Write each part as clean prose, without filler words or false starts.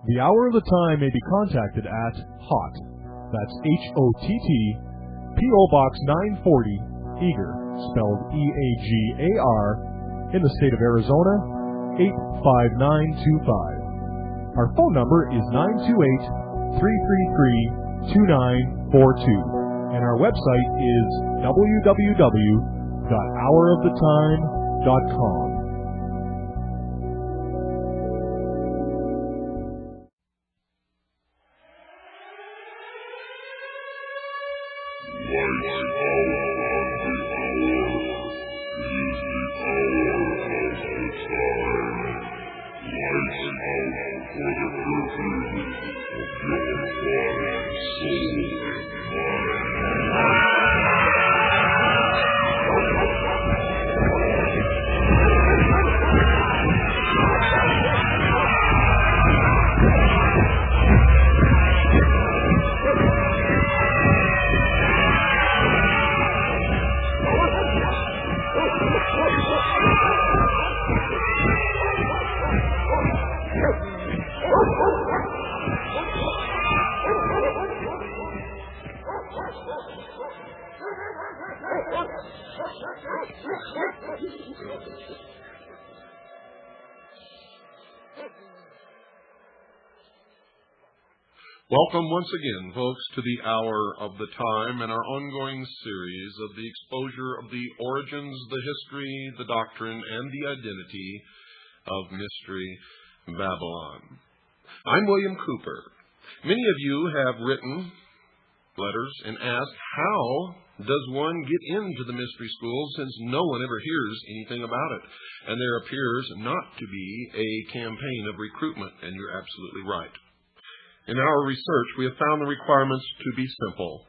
The Hour of the Time may be contacted at HOTT, that's H-O-T-T, P.O. Box 940, Eagar, spelled E-A-G-A-R, in the state of Arizona, 85925. Our phone number is 928-333-2942, and our website is www.houroftheTime.com. Welcome once again, folks, to the Hour of the Time and our ongoing series of the exposure of the origins, the history, the doctrine, and the identity of Mystery Babylon. I'm William Cooper. Many of you have written letters and asked, how does one get into the mystery school since no one ever hears anything about it? And there appears not to be a campaign of recruitment, and you're absolutely right. In our research, we have found the requirements to be simple.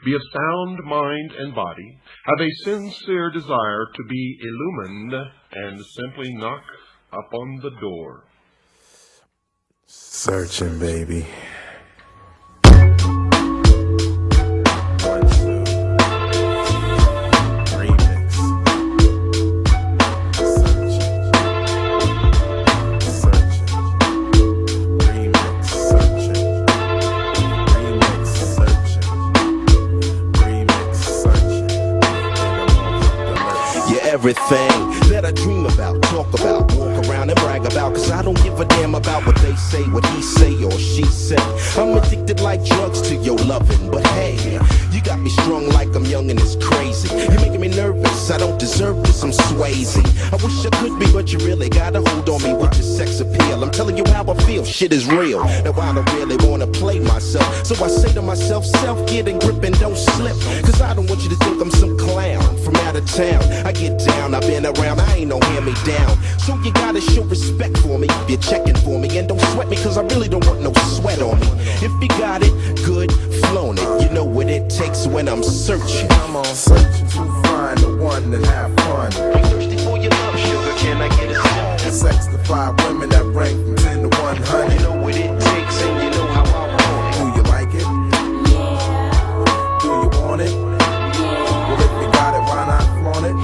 Be of sound mind and body, have a sincere desire to be illumined, and simply knock upon the door. Searching, baby. Everything that I dream about, talk about, walk around and brag about, cause I don't give a damn about what they say, what he say or she say. I'm addicted like drugs to your loving, but hey, you got me strung like I'm young and it's crazy. You're making me nervous, I don't deserve this, I'm Swayze. I wish I could be, but you really got a hold on me with your sex appeal. I'm telling you how I feel, shit is real. Now I don't really wanna play myself, so I say to myself, self, get in grip and don't slip, cause I don't want you to think I'm some clown from out of town. I get down, I've been around, I ain't no hand-me-down. So you gotta show respect for me, you're checking for me, and don't sweat me, cause I really don't want no sweat on me. If you got it, good, flown it. You know what it takes when I'm searching. I'm on searching to find the one that have fun. I'm thirsty for your love, sugar, can I get a sip? Sex to 5 women that rank from 10 to 100. You know what it takes, and you know how I want it. Do you like it? Yeah. Do you want it? Yeah. Well, if you got it, why not flaunt it?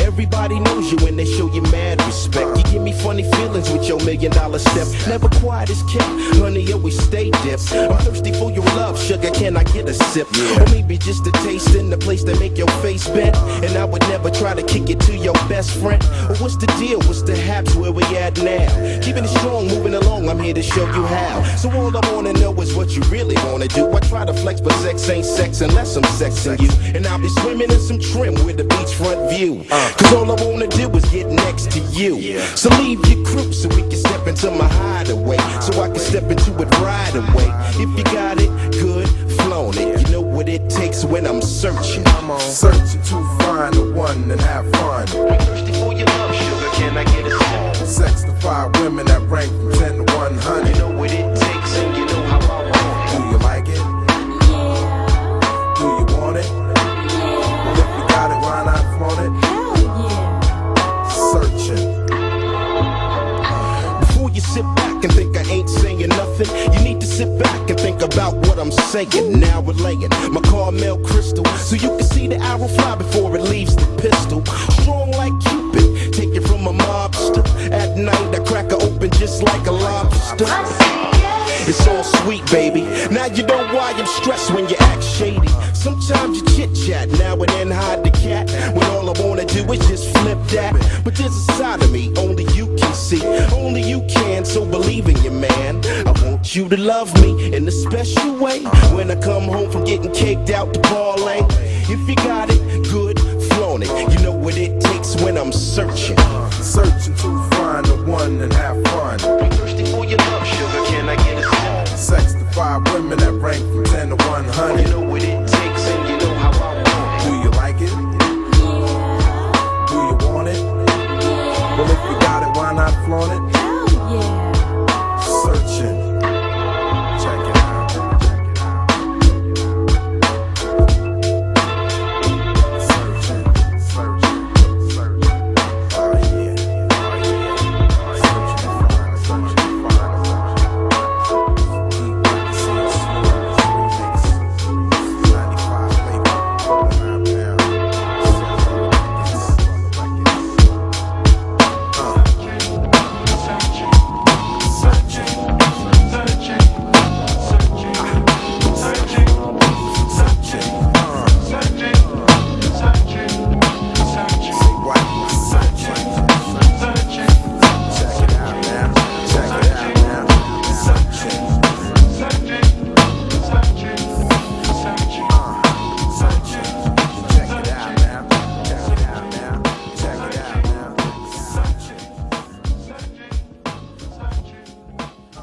Everybody knows you when they show you mad respect. You give me funny feelings with your $1 million step. Never quiet as kept, honey, always stay dipped. I'm thirsty for your love, sugar, can I get a sip? Or maybe just a taste in the place that make your face bend. And I would never try to kick it to your best friend. Or what's the deal, what's the haps, where we at now? Keeping it strong, moving along, I'm here to show you how. So all I wanna know is what you really wanna do. I try to flex, but sex ain't sex unless I'm sexing you. And I'll be swimming in some trim with a beachfront view. Cause all I wanna do is get next to you. So leave your crew so we can step into my hideaway, so I can step into it right away. If you got it, good, flown it. You know what it takes when I'm searching. I'm on searching to find the one that have fun. I'm thirsty for your love, sugar, can I get a sip? Sex to 5 women that rank from 10 to 100. You know what it takes, and you know how I want it. Do you like it? Do you want it? Well, if you got it, why not flaunt it? Searching. Before you sit back and think I ain't saying nothing, you need to sit back and think about what I'm saying. Now relaying my caramel crystal, so you can see the arrow fly before it leaves the pistol. Strong like Cupid, take it from a mobster sister. It's all sweet, baby. Now you know why I'm stressed when you act shady. Sometimes you chit-chat, now and then hide the cat, when all I wanna do is just flip that. But there's a side of me only you can see, only you can, so believe in your man. I want you to love me in a special way. When I come home from getting caked out to parlay, if you got it, good, flaunt it. You know what it takes when I'm searching. Searching to find the one and have fun. I'm thirsty for your love, sugar, can I get a sip? Sex to 5 women that rank from 10 to 100. You know what it takes and you know how I want it. Do you like it? Do you want it? Well, if you got it, why not flaunt it? Searching. Check it out. Searching. Oh yeah. Searching to find.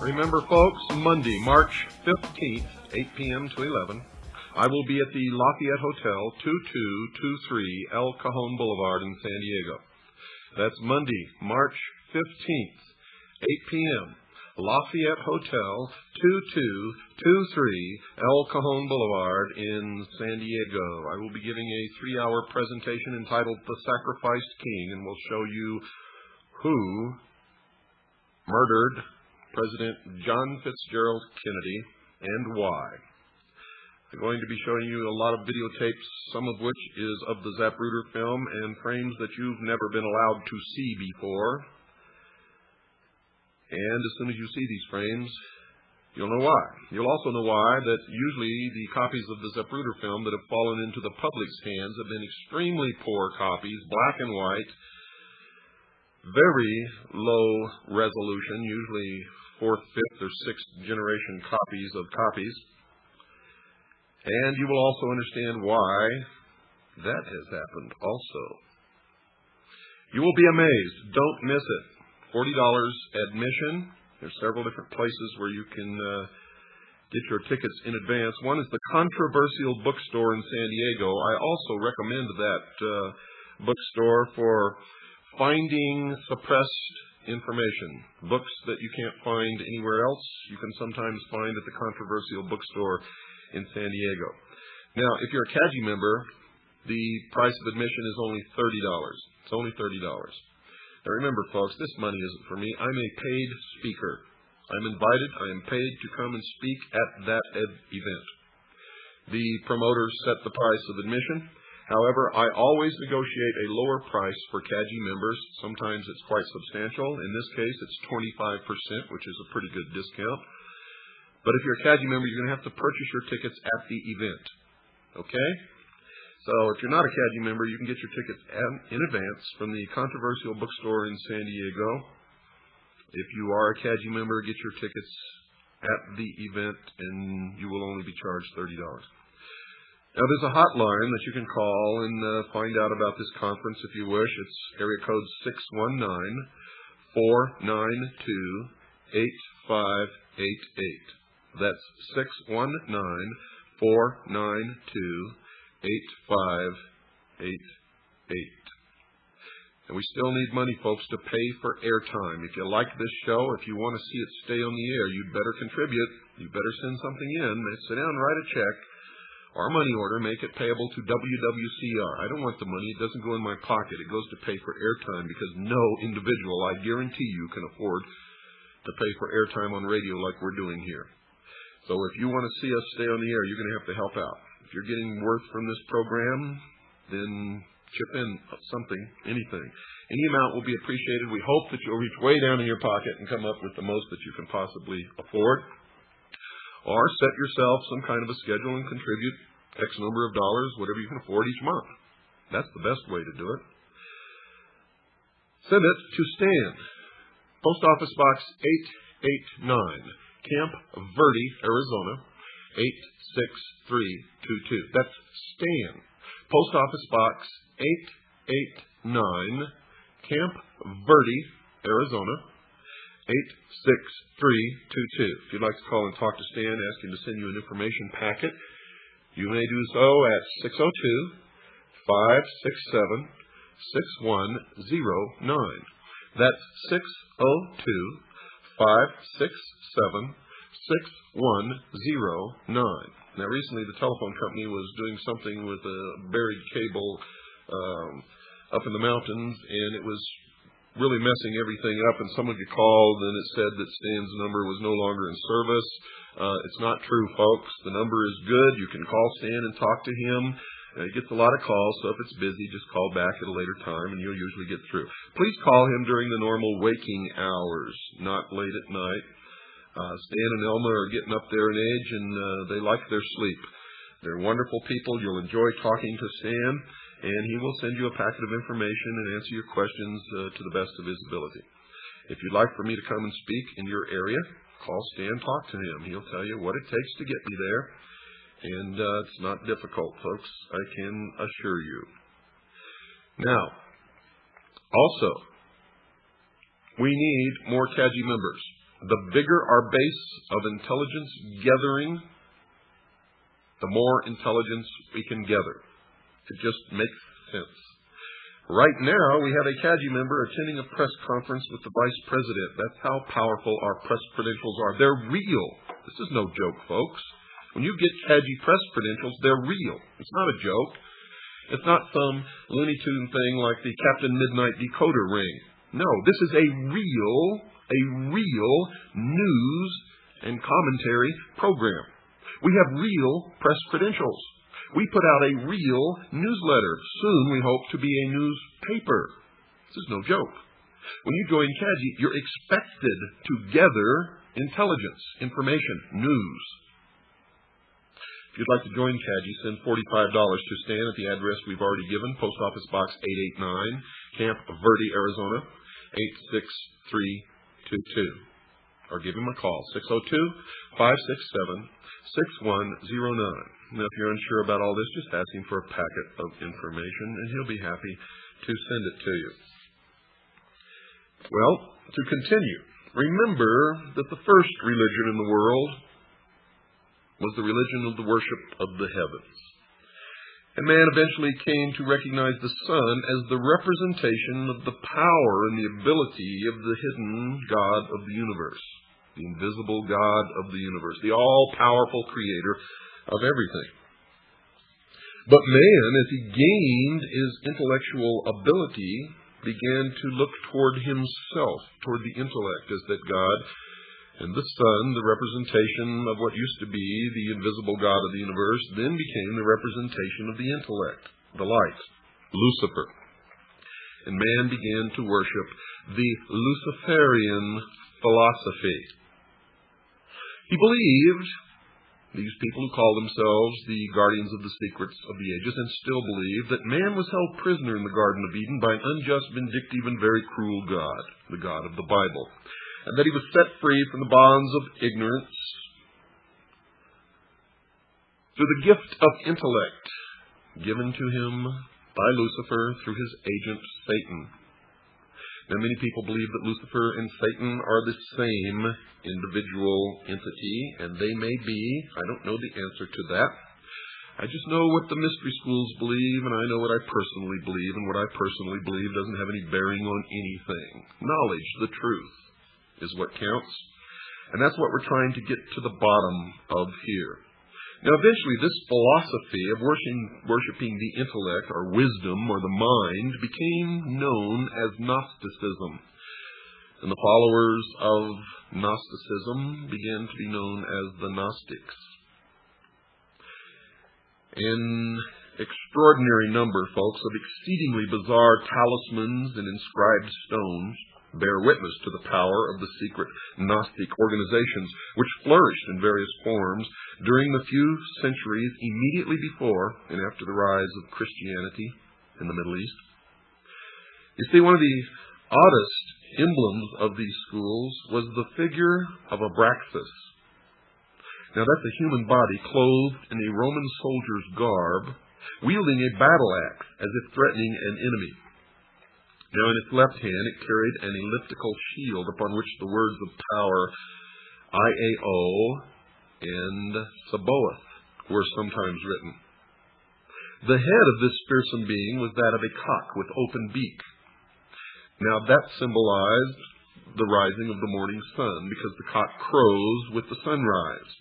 Remember, folks, Monday, March 15th, 8 p.m. to 11, I will be at the Lafayette Hotel, 2223 El Cajon Boulevard in San Diego. That's Monday, March 15th, 8 p.m., Lafayette Hotel, 2223 El Cajon Boulevard in San Diego. I will be giving a 3-hour presentation entitled The Sacrificed King, and will show you who murdered President John Fitzgerald Kennedy and why. I'm going to be showing you a lot of videotapes, some of which is of the Zapruder film, and frames that you've never been allowed to see before. And as soon as you see these frames, you'll know why. You'll also know why that usually the copies of the Zapruder film that have fallen into the public's hands have been extremely poor copies, black and white, very low resolution, usually 4th, 5th, or 6th generation copies of copies. And you will also understand why that has happened also. You will be amazed. Don't miss it. $40 admission. There's several different places where you can get your tickets in advance. One is the Controversial Bookstore in San Diego. I also recommend that bookstore for finding suppressed information. Books that you can't find anywhere else, you can sometimes find at the Controversial Bookstore in San Diego. Now, if you're a CAGI member, the price of admission is only $30. It's only $30. Now remember, folks, this money isn't for me. I'm a paid speaker. I'm invited. I am paid to come and speak at that event. The promoters set the price of admission. However, I always negotiate a lower price for CAGI members. Sometimes it's quite substantial. In this case, it's 25%, which is a pretty good discount. But if you're a CAGI member, you're going to have to purchase your tickets at the event. Okay? So if you're not a CAGI member, you can get your tickets in advance from the Controversial Bookstore in San Diego. If you are a CAGI member, get your tickets at the event, and you will only be charged $30. Now, there's a hotline that you can call and find out about this conference if you wish. It's area code 619-492-8588. That's 619-492-8588. And we still need money, folks, to pay for airtime. If you like this show, if you want to see it stay on the air, you'd better contribute. You better send something in. Sit down and write a check or money order, make it payable to WWCR. I don't want the money. It doesn't go in my pocket. It goes to pay for airtime, because no individual, I guarantee you, can afford to pay for airtime on radio like we're doing here. So if you want to see us stay on the air, you're going to have to help out. If you're getting worth from this program, then Chip in something, anything. Any amount will be appreciated. We hope that you'll reach way down in your pocket and come up with the most that you can possibly afford. Or set yourself some kind of a schedule and contribute X number of dollars, whatever you can afford each month. That's the best way to do it. Send it to Stan, Post Office Box 889, Camp Verde, Arizona, 86322. That's Stan, Post Office Box 889, Camp Verde, Arizona, 86322. If you'd like to call and talk to Stan, ask him to send you an information packet, you may do so at 602-567-6109. That's 602-567-6109. Now, recently the telephone company was doing something with a buried cable up in the mountains, and it was really messing everything up, and someone had called and it said that Stan's number was no longer in service. It's not true, folks. The number is good. You can call Stan and talk to him. He gets a lot of calls, so if it's busy, just call back at a later time and you'll usually get through. Please call him during the normal waking hours, not late at night. Stan and Elma are getting up there in age, and they like their sleep. They're wonderful people. You'll enjoy talking to Stan, and he will send you a packet of information and answer your questions to the best of his ability. If you'd like for me to come and speak in your area, call Stan, talk to him. He'll tell you what it takes to get me there, and it's not difficult, folks, I can assure you. Now, also, we need more CAGI members. The bigger our base of intelligence gathering, the more intelligence we can gather. It just makes sense. Right now, we have a CAGI member attending a press conference with the Vice President. That's how powerful our press credentials are. They're real. This is no joke, folks. When you get CAGI press credentials, they're real. It's not a joke. It's not some Looney Tune thing like the Captain Midnight decoder ring. No, this is a real news and commentary program. We have real press credentials. We put out a real newsletter. Soon, we hope to be a newspaper. This is no joke. When you join CAGI, you're expected to gather intelligence, information, news. If you'd like to join CAGI, send $45 to Stan at the address we've already given, Post Office Box 889, Camp Verde, Arizona, 86322. Or give him a call, 602-567-6109. Now, if you're unsure about all this, just ask him for a packet of information, and he'll be happy to send it to you. Well, to continue, remember that the first religion in the world was the religion of the worship of the heavens. And man eventually came to recognize the sun as the representation of the power and the ability of the hidden God of the universe, the invisible God of the universe, the all-powerful creator of everything. But man, as he gained his intellectual ability, began to look toward himself, toward the intellect, as that God and the sun, the representation of what used to be the invisible God of the universe, then became the representation of the intellect, the light, Lucifer. And man began to worship the Luciferian philosophy. He believed, these people who call themselves the guardians of the secrets of the ages, and still believe, that man was held prisoner in the Garden of Eden by an unjust, vindictive, and very cruel God, the God of the Bible, and that he was set free from the bonds of ignorance through the gift of intellect given to him by Lucifer through his agent Satan. Now, many people believe that Lucifer and Satan are the same individual entity, and they may be. I don't know the answer to that. I just know what the mystery schools believe, and I know what I personally believe, and what I personally believe doesn't have any bearing on anything. Knowledge, the truth, is what counts, and that's what we're trying to get to the bottom of here. Now, eventually, this philosophy of worshiping the intellect, or wisdom, or the mind, became known as Gnosticism. And the followers of Gnosticism began to be known as the Gnostics. And extraordinary number, folks, of exceedingly bizarre talismans and inscribed stones bear witness to the power of the secret Gnostic organizations which flourished in various forms during the few centuries immediately before and after the rise of Christianity in the Middle East. You see, one of the oddest emblems of these schools was the figure of Abraxas. Now, that's a human body clothed in a Roman soldier's garb, wielding a battle axe as if threatening an enemy. Now, in its left hand, it carried an elliptical shield upon which the words of power Iao and Sabaoth were sometimes written. The head of this fearsome being was that of a cock with open beak. Now, that symbolized the rising of the morning sun, because the cock crows with the sunrise.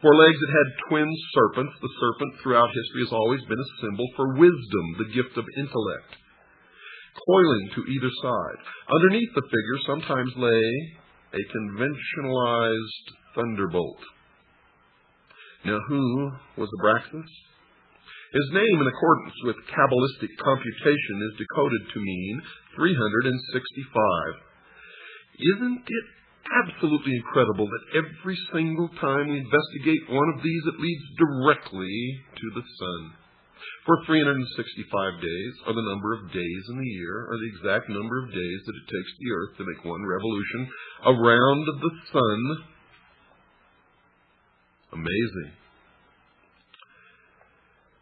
For legs, it had twin serpents. The serpent throughout history has always been a symbol for wisdom, the gift of intellect, coiling to either side. Underneath the figure sometimes lay a conventionalized thunderbolt. Now, who was Abraxas? His name, in accordance with Kabbalistic computation, is decoded to mean 365. Isn't it absolutely incredible that every single time we investigate one of these, it leads directly to the sun? For 365 days are the number of days in the year, or the exact number of days that it takes the earth to make one revolution around the sun. Amazing.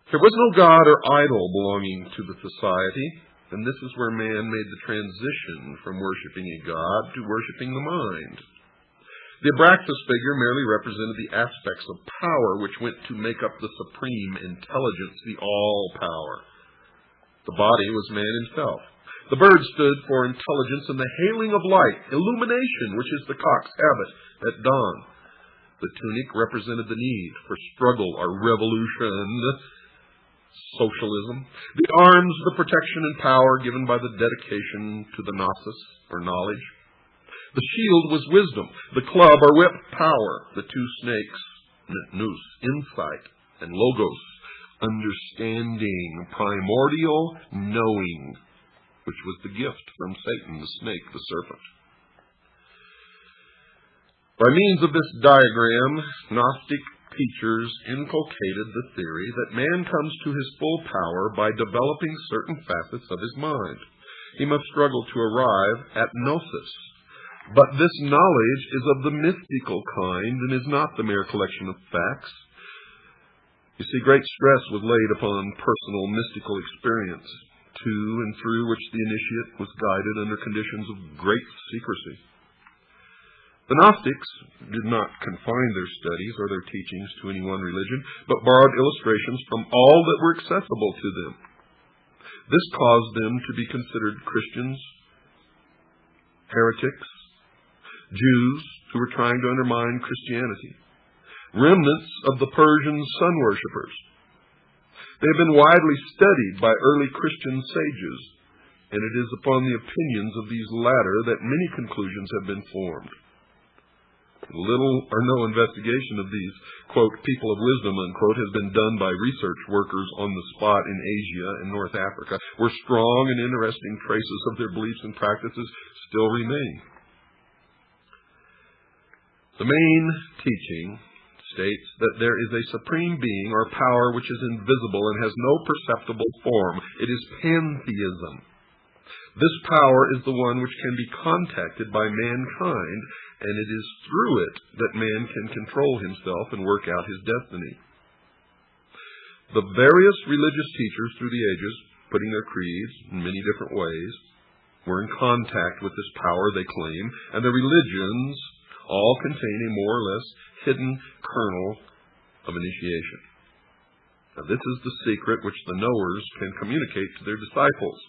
There was no god or idol belonging to the society, and this is where man made the transition from worshiping a god to worshiping the mind. The Abraxas figure merely represented the aspects of power which went to make up the supreme intelligence, the all-power. The body was man himself. The bird stood for intelligence and the hailing of light, illumination, which is the cock's habit at dawn. The tunic represented the need for struggle or revolution, socialism. The arms, the protection and power given by the dedication to the gnosis, or knowledge. The shield was wisdom. The club or whip, power. The two snakes, nous, insight, and logos, understanding, primordial knowing, which was the gift from Satan, the snake, the serpent. By means of this diagram, Gnostic teachers inculcated the theory that man comes to his full power by developing certain facets of his mind. He must struggle to arrive at gnosis. But this knowledge is of the mystical kind and is not the mere collection of facts. You see, great stress was laid upon personal mystical experience, to and through which the initiate was guided under conditions of great secrecy. The Gnostics did not confine their studies or their teachings to any one religion, but borrowed illustrations from all that were accessible to them. This caused them to be considered Christians, heretics, Jews who were trying to undermine Christianity, remnants of the Persian sun worshippers. They have been widely studied by early Christian sages, and it is upon the opinions of these latter that many conclusions have been formed. Little or no investigation of these, quote, people of wisdom, unquote, has been done by research workers on the spot in Asia and North Africa, where strong and interesting traces of their beliefs and practices still remain. The main teaching states that there is a supreme being or power which is invisible and has no perceptible form. It is pantheism. This power is the one which can be contacted by mankind, and it is through it that man can control himself and work out his destiny. The various religious teachers through the ages, putting their creeds in many different ways, were in contact with this power they claim, and the religions all contain a more or less hidden kernel of initiation. Now, this is the secret which the knowers can communicate to their disciples.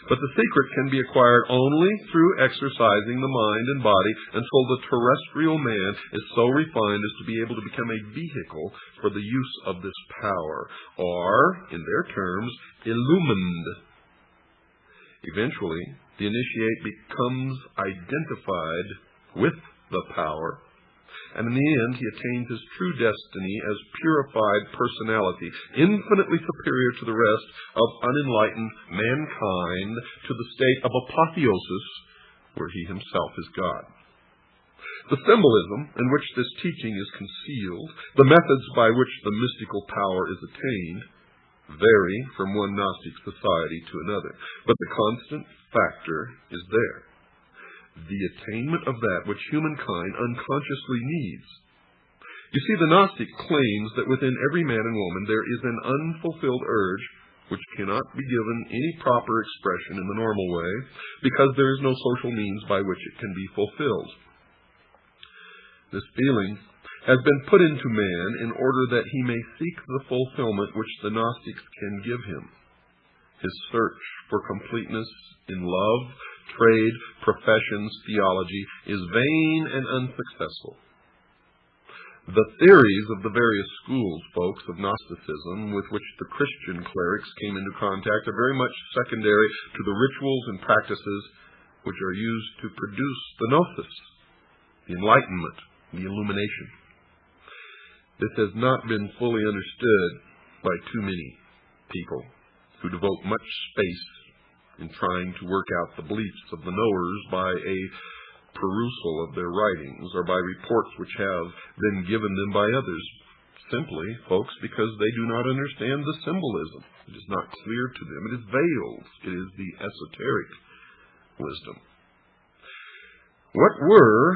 But the secret can be acquired only through exercising the mind and body until the terrestrial man is so refined as to be able to become a vehicle for the use of this power, or, in their terms, illumined. Eventually, the initiate becomes identified with the power, and in the end he attains his true destiny as purified personality, infinitely superior to the rest of unenlightened mankind, to the state of apotheosis, where he himself is God. The symbolism in which this teaching is concealed, the methods by which the mystical power is attained, vary from one Gnostic society to another, but the constant factor is there: the attainment of that which humankind unconsciously needs. You see, the Gnostic claims that within every man and woman there is an unfulfilled urge which cannot be given any proper expression in the normal way, because there is no social means by which it can be fulfilled. This feeling has been put into man in order that he may seek the fulfillment which the Gnostics can give him. His search for completeness in love, trade, professions, theology is vain and unsuccessful. The theories of the various schools, folks, of Gnosticism with which the Christian clerics came into contact are very much secondary to the rituals and practices which are used to produce the gnosis, the enlightenment, the illumination. This has not been fully understood by too many people who devote much space in trying to work out the beliefs of the knowers by a perusal of their writings or by reports which have been given them by others, simply, folks, because they do not understand the symbolism. It is not clear to them. It is veiled. It is the esoteric wisdom. What were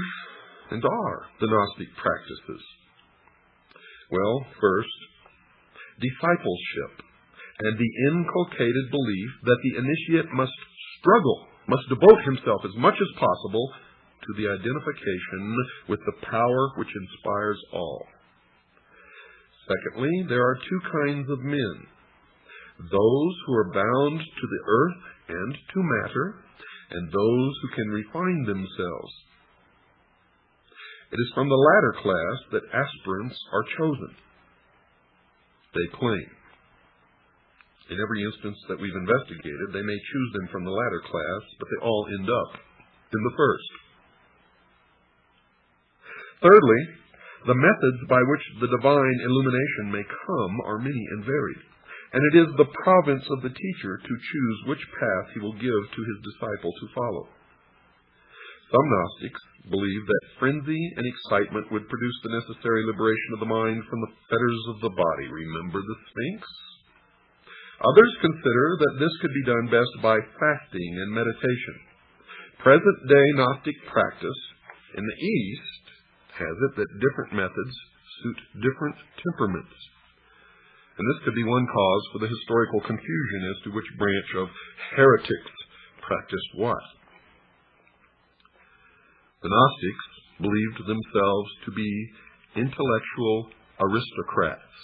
and are the Gnostic practices? Well, first, discipleship and the inculcated belief that the initiate must struggle, must devote himself as much as possible to the identification with the power which inspires all. Secondly, there are two kinds of men: those who are bound to the earth and to matter, and those who can refine themselves. It is from the latter class that aspirants are chosen. They claim. In every instance that we've investigated, they may choose them from the latter class, but they all end up in the first. Thirdly, the methods by which the divine illumination may come are many and varied, and it is the province of the teacher to choose which path he will give to his disciple to follow. Some Gnostics believe that frenzy and excitement would produce the necessary liberation of the mind from the fetters of the body. Remember the Sphinx? Others consider that this could be done best by fasting and meditation. Present-day Gnostic practice in the East has it that different methods suit different temperaments. And this could be one cause for the historical confusion as to which branch of heretics practiced what. The Gnostics believed themselves to be intellectual aristocrats.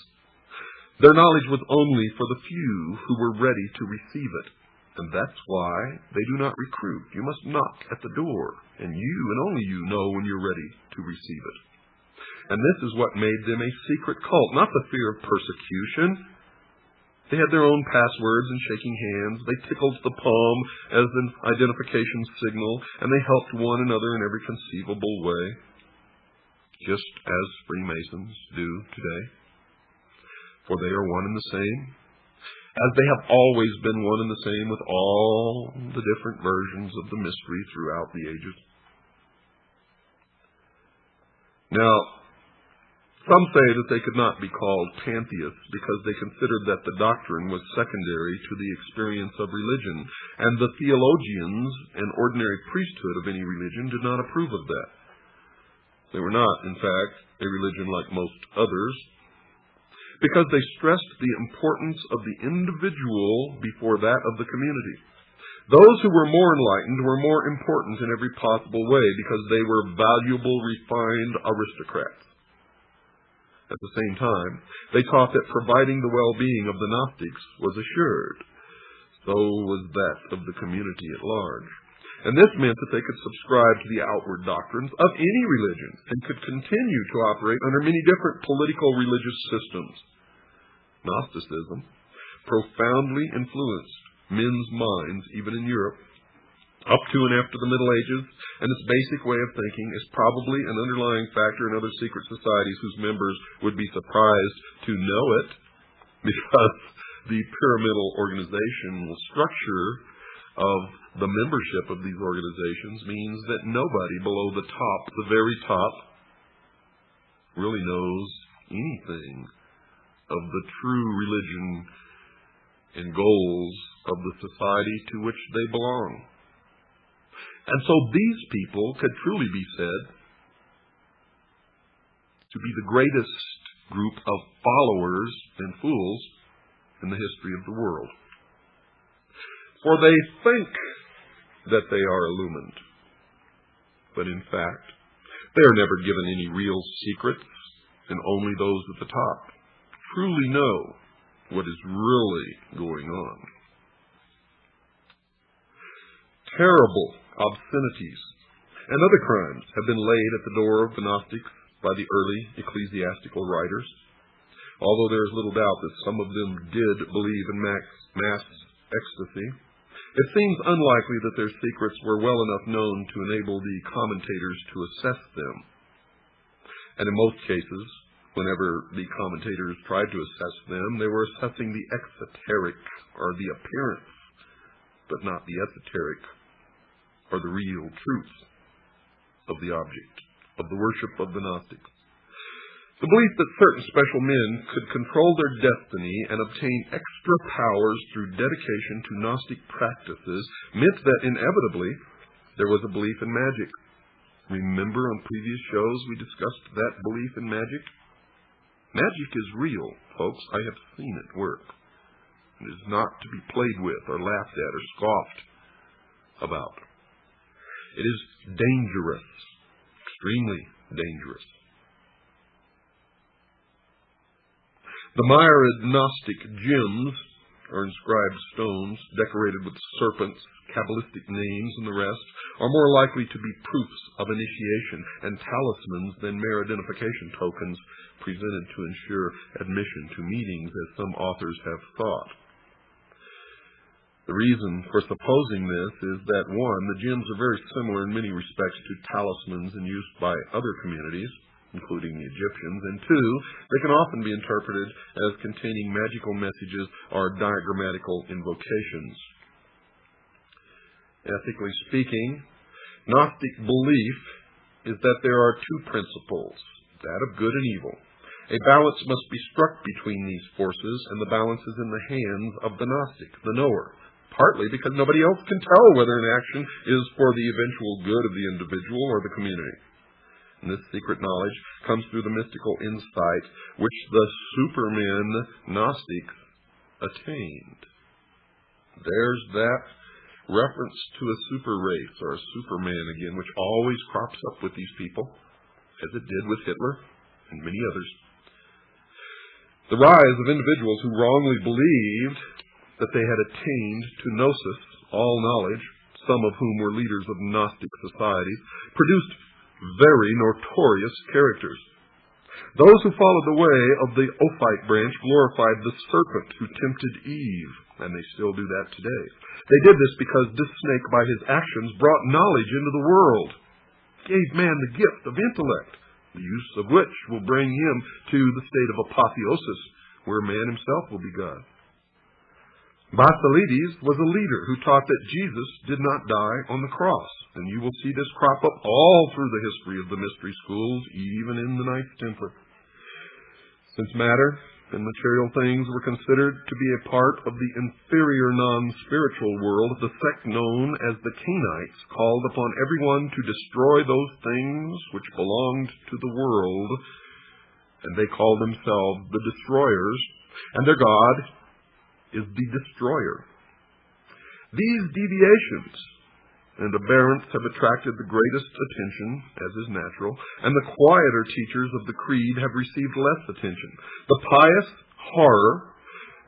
Their knowledge was only for the few who were ready to receive it, and that's why they do not recruit. You must knock at the door, and you and only you know when you're ready to receive it. And this is what made them a secret cult, not the fear of persecution. They had their own passwords and shaking hands. They tickled the palm as an identification signal, and they helped one another in every conceivable way, just as Freemasons do today. For they are one and the same, as they have always been one and the same with all the different versions of the mystery throughout the ages. Now, some say that they could not be called pantheists because they considered that the doctrine was secondary to the experience of religion, and the theologians and ordinary priesthood of any religion did not approve of that. They were not, in fact, a religion like most others, because they stressed the importance of the individual before that of the community. Those who were more enlightened were more important in every possible way because they were valuable, refined aristocrats. At the same time, they taught that providing the well-being of the Gnostics was assured. So was that of the community at large. And this meant that they could subscribe to the outward doctrines of any religion and could continue to operate under many different political religious systems. Gnosticism profoundly influenced men's minds, even in Europe, up to and after the Middle Ages, and its basic way of thinking is probably an underlying factor in other secret societies whose members would be surprised to know it, because the pyramidal organizational structure of the membership of these organizations means that nobody below the top, the very top, really knows anything of the true religion and goals of the society to which they belong. And so these people could truly be said to be the greatest group of followers and fools in the history of the world. For they think that they are illumined, but in fact, they are never given any real secrets, and only those at the top truly know what is really going on. Terrible obscenities and other crimes have been laid at the door of the Gnostics by the early ecclesiastical writers, although there is little doubt that some of them did believe in mass ecstasy. It seems unlikely that their secrets were well enough known to enable the commentators to assess them. And in most cases, whenever the commentators tried to assess them, they were assessing the exoteric, or the appearance, but not the esoteric, or the real truth of the object of the worship of the Gnostics. The belief that certain special men could control their destiny and obtain extra powers through dedication to Gnostic practices meant that inevitably there was a belief in magic. Remember on previous shows we discussed that belief in magic? Magic is real, folks. I have seen it work. It is not to be played with or laughed at or scoffed about. It is dangerous, extremely dangerous. The myriad Gnostic gems, or inscribed stones decorated with serpents, Kabbalistic names, and the rest, are more likely to be proofs of initiation and talismans than mere identification tokens presented to ensure admission to meetings, as some authors have thought. The reason for supposing this is that, one, the gems are very similar in many respects to talismans in use by other communities, including the Egyptians, and two, they can often be interpreted as containing magical messages or diagrammatical invocations. Ethically speaking, Gnostic belief is that there are two principles, that of good and evil. A balance must be struck between these forces, and the balance is in the hands of the Gnostic, the knower, partly because nobody else can tell whether an action is for the eventual good of the individual or the community. And this secret knowledge comes through the mystical insight which the supermen Gnostics attained. There's that reference to a super race or a superman again, which always crops up with these people, as it did with Hitler and many others. The rise of individuals who wrongly believed that they had attained to gnosis, all knowledge, some of whom were leaders of Gnostic societies, produced very notorious characters. Those who followed the way of the Ophite branch glorified the serpent who tempted Eve, and they still do that today. They did this because this snake, by his actions, brought knowledge into the world, gave man the gift of intellect, the use of which will bring him to the state of apotheosis, where man himself will be God. Basilides was a leader who taught that Jesus did not die on the cross, and you will see this crop up all through the history of the mystery schools, even in the Knights Templar. Since matter and material things were considered to be a part of the inferior non-spiritual world, the sect known as the Cainites called upon everyone to destroy those things which belonged to the world, and they called themselves the Destroyers, and their god is the Destroyer. These deviations and aberrants have attracted the greatest attention, as is natural, and the quieter teachers of the creed have received less attention. The pious horror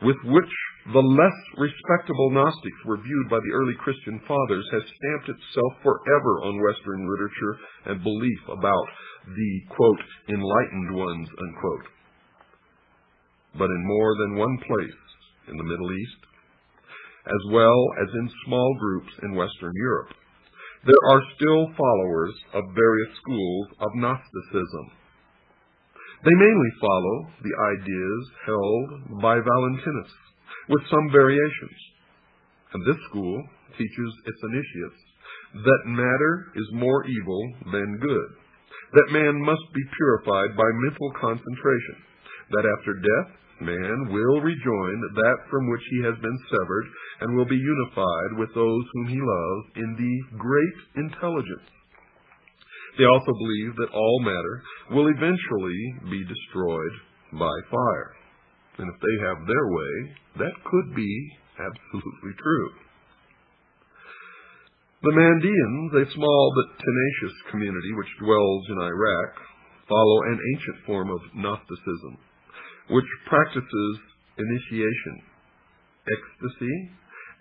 with which the less respectable Gnostics were viewed by the early Christian fathers has stamped itself forever on Western literature and belief about the, quote, enlightened ones, unquote. But in more than one place in the Middle East, as well as in small groups in Western Europe, there are still followers of various schools of Gnosticism. They mainly follow the ideas held by Valentinus, with some variations. And this school teaches its initiates that matter is more evil than good, that man must be purified by mental concentration, that after death man will rejoin that from which he has been severed and will be unified with those whom he loves in the great intelligence. They also believe that all matter will eventually be destroyed by fire. And if they have their way, that could be absolutely true. The Mandeans, a small but tenacious community which dwells in Iraq, follow an ancient form of Gnosticism, which practices initiation, ecstasy,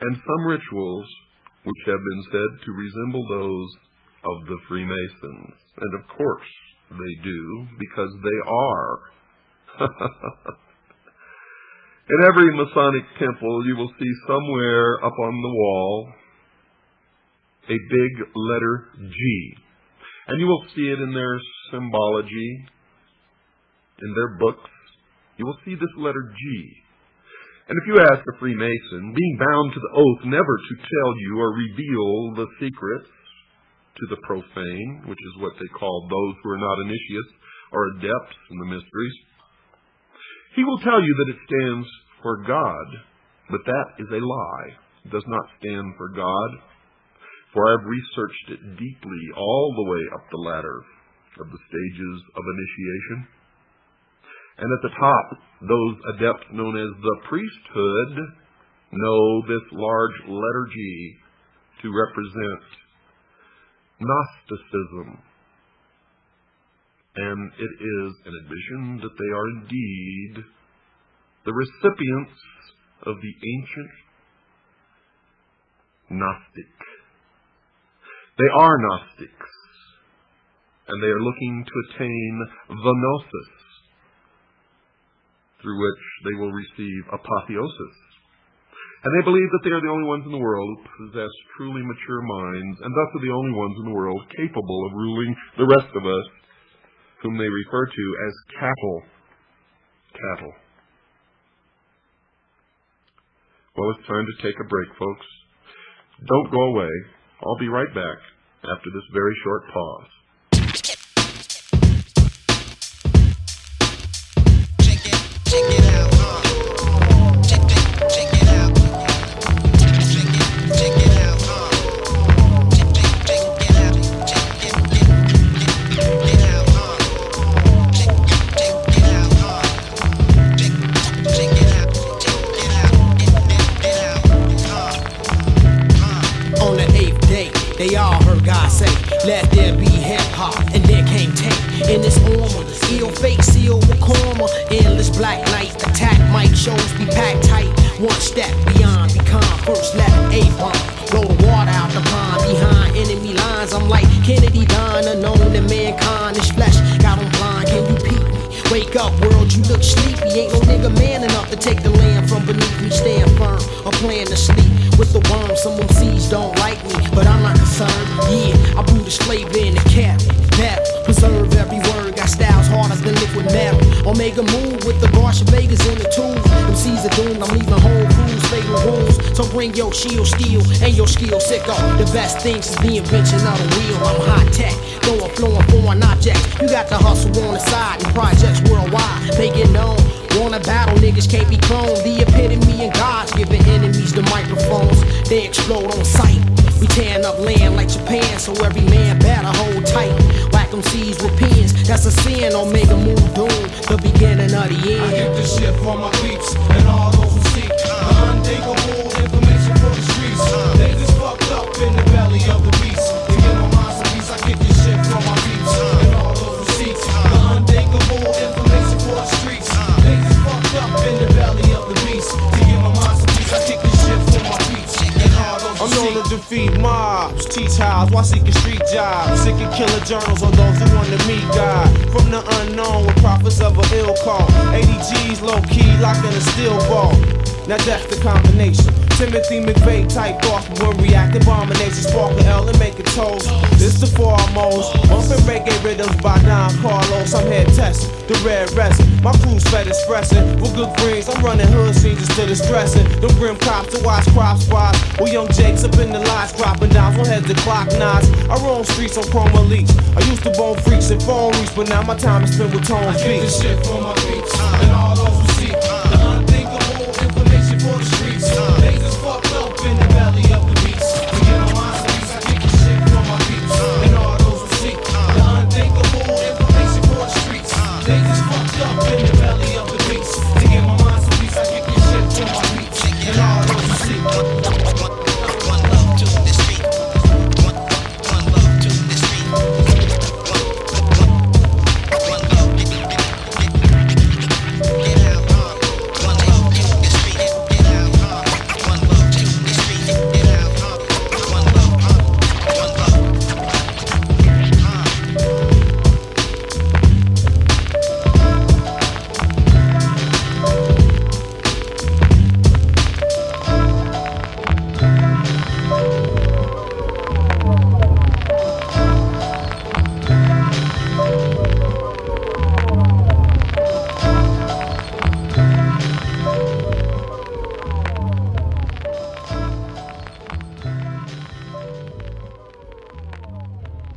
and some rituals which have been said to resemble those of the Freemasons. And of course they do, because they are. In every Masonic temple you will see somewhere up on the wall a big letter G. And you will see it in their symbology, in their books. You will see this letter G. And if you ask a Freemason, being bound to the oath never to tell you or reveal the secrets to the profane, which is what they call those who are not initiates or adepts in the mysteries, he will tell you that it stands for God, but that is a lie. It does not stand for God, for I have researched it deeply all the way up the ladder of the stages of initiation. And at the top, those adepts known as the priesthood know this large letter G to represent Gnosticism. And it is an admission that they are indeed the recipients of the ancient Gnostic. They are Gnostics, and they are looking to attain the Gnosis, through which they will receive apotheosis. And they believe that they are the only ones in the world who possess truly mature minds, and thus are the only ones in the world capable of ruling the rest of us, whom they refer to as cattle. Cattle. Well, it's time to take a break, folks. Don't go away. I'll be right back after this very short pause. They all heard God say, let there be hip-hop, and there came tank in this armor, ill fake seal with karma, endless black night, attack mic shows be packed tight, one step beyond, be calm, first left A-bomb, blow the water out the pond, behind enemy lines, I'm like Kennedy Don, unknown to mankind, this flesh got on blind, can you peep me? Wake up world, you look sleepy, ain't no nigga man enough to take the land from beneath me, stand firm, or plan to sleep with the worms, some MCs don't like me, but I'm not concerned, yeah, I brew this flavor in the cap, that preserve every word, got styles harder than liquid metal, Omega move with the Barsha Vegas in the tools, MCs are doomed, I'm leaving whole crews, fatal wounds, so bring your shield, steel, and your skill, sicko, the best things is the invention of the wheel, I'm high tech, going flowing foreign objects, you got the hustle on the side, and projects worldwide, make it known, wanna battle, niggas can't be cloned, the epitome of God's giving enemies the microphones, they explode on sight, we tearing up land like Japan, so every man better hold tight, whack them C's with pins, that's a sin, Omega move doom, the beginning of the end. I get this shit for my peeps, and all those who seek the unthinkable information for the streets, they just fucked up in the belly of the beast, to get my mind some peace, I get this shit for my peeps, and all those who seek the unthinkable information for the streets, they just fucked up in the belly of the beast, to get my mind some peace, I get this shit for my peeps, and all those who seek. I'm known to defeat mobs, teach hows while seeking street jobs, sick and killer journals on those who want to meet God, from the unknown with prophets of an ill call, 80 G's low key locked in a steel ball. Now that's the combination. Timothy McVeigh type thoughts, but when react abomination, spark an L and make it toast. This the foremost, bumping reggae rhythms by Don Carlos. I'm head testing, the red resin. My crew's fed expressing, with good greens, I'm running hood scenes instead of stressing. Them grim cops to watch crop spots, with young Jakes up in the lodge, dropping down on heads to clock knots. I roam streets on chroma leaks. I used to bone freaks and phone reach, but now my time is spent with tone I speech. get this shit from my beats and all those who seek the unthinkable information for the streets. Lasers fucked up in the belly of the beast. To get on my streets, I get this shit from my beats and all those who seek the unthinkable information for the streets. Lasers fucked up in the belly of the beast. To get my mind so peace, I get this shit from my beats and all those who seek. One love to the street. One love to the street. One love. Get out. One love to the street. Get out. One love to the street. Get out. One love. One love.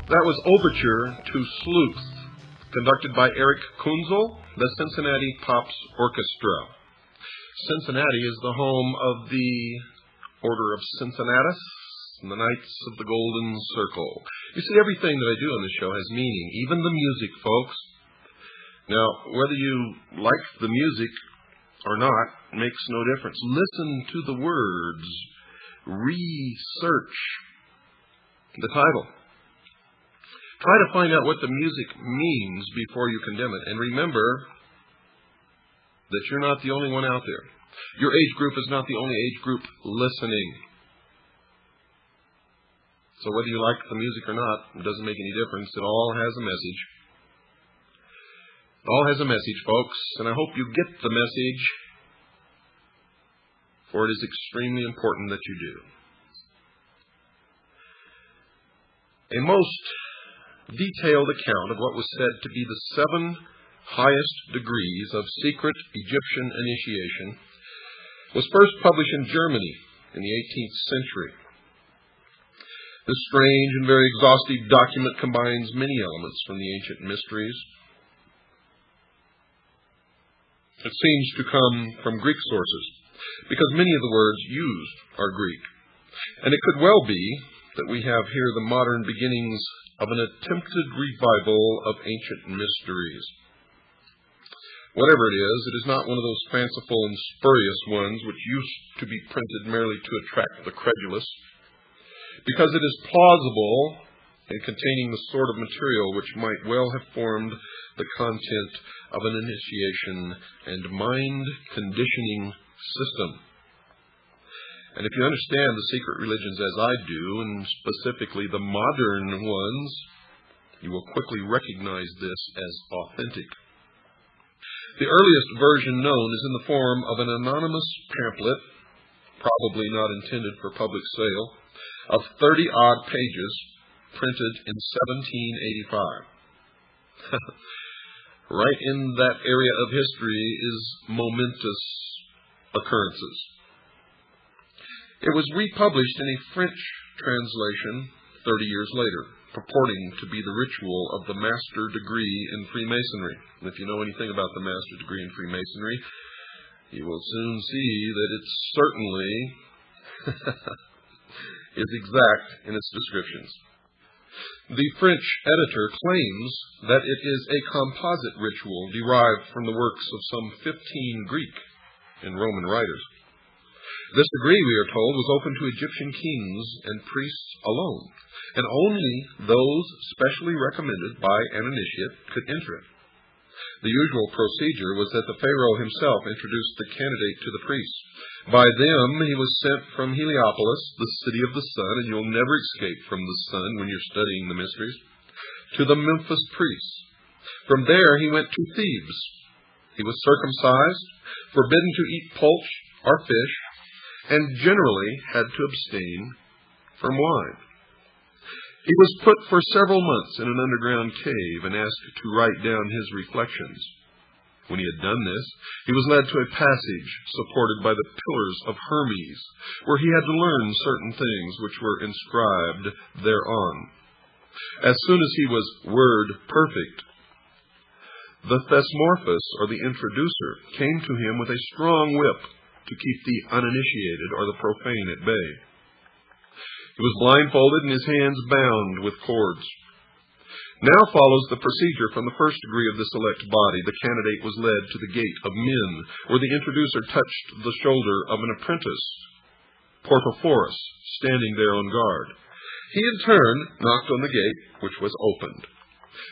That was Overture to Sleuth, conducted by Eric Kunzel, the Cincinnati Pops Orchestra. Cincinnati is the home of the Order of Cincinnatus and the Knights of the Golden Circle. You see, everything that I do on this show has meaning, even the music, folks. Now, whether you like the music or not makes no difference. Listen to the words. Research the title. Try to find out what the music means before you condemn it. And remember that you're not the only one out there. Your age group is not the only age group listening. So whether you like the music or not, it doesn't make any difference. It all has a message. It all has a message, folks. And I hope you get the message, for it is extremely important that you do. A most detailed account of what was said to be the 7 highest degrees of secret Egyptian initiation was first published in Germany in the 18th century. This strange and very exhaustive document combines many elements from the ancient mysteries. It seems to come from Greek sources, because many of the words used are Greek. And it could well be that we have here the modern beginnings of an attempted revival of ancient mysteries. Whatever it is not one of those fanciful and spurious ones which used to be printed merely to attract the credulous, because it is plausible in containing the sort of material which might well have formed the content of an initiation and mind-conditioning system. And if you understand the secret religions as I do, and specifically the modern ones, you will quickly recognize this as authentic. The earliest version known is in the form of an anonymous pamphlet, probably not intended for public sale, of 30-odd pages, printed in 1785. Right in that area of history is momentous occurrences. It was republished in a French translation 30 years later, purporting to be the ritual of the master degree in Freemasonry. And if you know anything about the master degree in Freemasonry, you will soon see that it certainly is exact in its descriptions. The French editor claims that it is a composite ritual derived from the works of some 15 Greek and Roman writers. This degree, we are told, was open to Egyptian kings and priests alone, and only those specially recommended by an initiate could enter it. The usual procedure was that the pharaoh himself introduced the candidate to the priests. By them he was sent from Heliopolis, the city of the sun, and you'll never escape from the sun when you're studying the mysteries, to the Memphis priests. From there he went to Thebes. He was circumcised, forbidden to eat or fish, and generally had to abstain from wine. He was put for several months in an underground cave and asked to write down his reflections. When he had done this, he was led to a passage supported by the pillars of Hermes, where he had to learn certain things which were inscribed thereon. As soon as he was word perfect, the Thesmorphus, or the introducer, came to him with a strong whip to keep the uninitiated or the profane at bay. He was blindfolded and his hands bound with cords. Now follows the procedure from the first degree of the select body. The candidate was led to the gate of men, where the introducer touched the shoulder of an apprentice, Portophorus, standing there on guard. He in turn knocked on the gate, which was opened.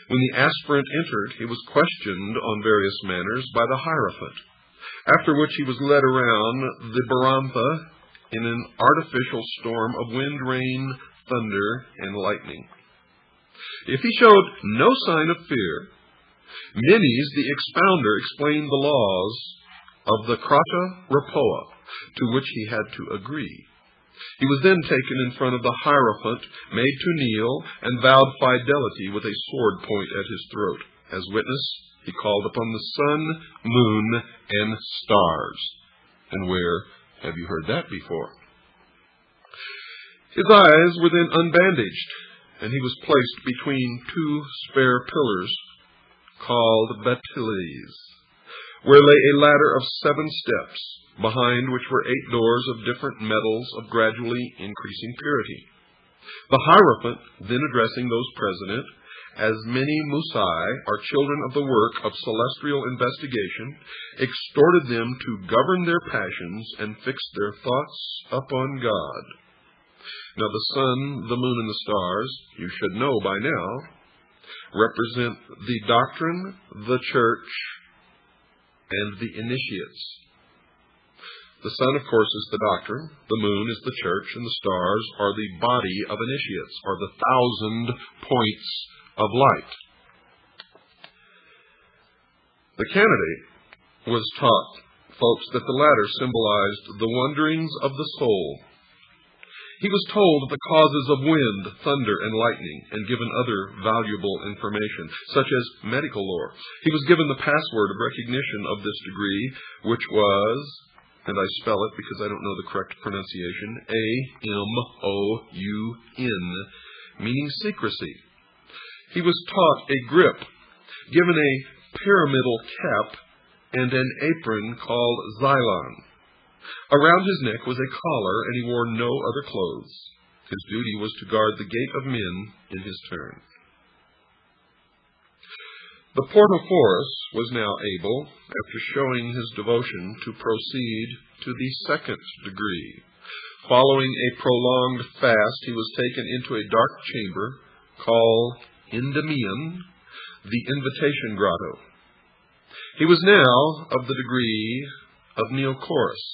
When the aspirant entered, he was questioned on various manners by the Hierophant, after which he was led around the Barantha in an artificial storm of wind, rain, thunder, and lightning. If he showed no sign of fear, Menes the expounder explained the laws of the Krata Rapoa, to which he had to agree. He was then taken in front of the Hierophant, made to kneel, and vowed fidelity with a sword point at his throat. As witness, he called upon the sun, moon, and stars. And where have you heard that before? His eyes were then unbandaged, and he was placed between two spare pillars, called batyles, where lay a ladder of 7 steps, behind which were 8 doors of different metals of gradually increasing purity. The Hierophant, then addressing those present, as many Musai, or children of the work of celestial investigation, exhorted them to govern their passions and fix their thoughts upon God. Now the sun, the moon, and the stars, you should know by now, represent the doctrine, the church, and the initiates. The sun, of course, is the doctrine, the moon is the church, and the stars are the body of initiates, or the 1,000 points of light. The candidate was taught, folks, that the latter symbolized the wanderings of the soul. He was told of the causes of wind, thunder, and lightning, and given other valuable information, such as medical lore. He was given the password of recognition of this degree, which was, and I spell it because I don't know the correct pronunciation, A-M-O-U-N, meaning secrecy. He was taught a grip, given a pyramidal cap, and an apron called xylon. Around his neck was a collar, and he wore no other clothes. His duty was to guard the gate of men in his turn. The Portophorus was now able, after showing his devotion, to proceed to the 2nd degree. Following a prolonged fast, he was taken into a dark chamber called Endymion, the Invitation Grotto. He was now of the degree of Neocorus.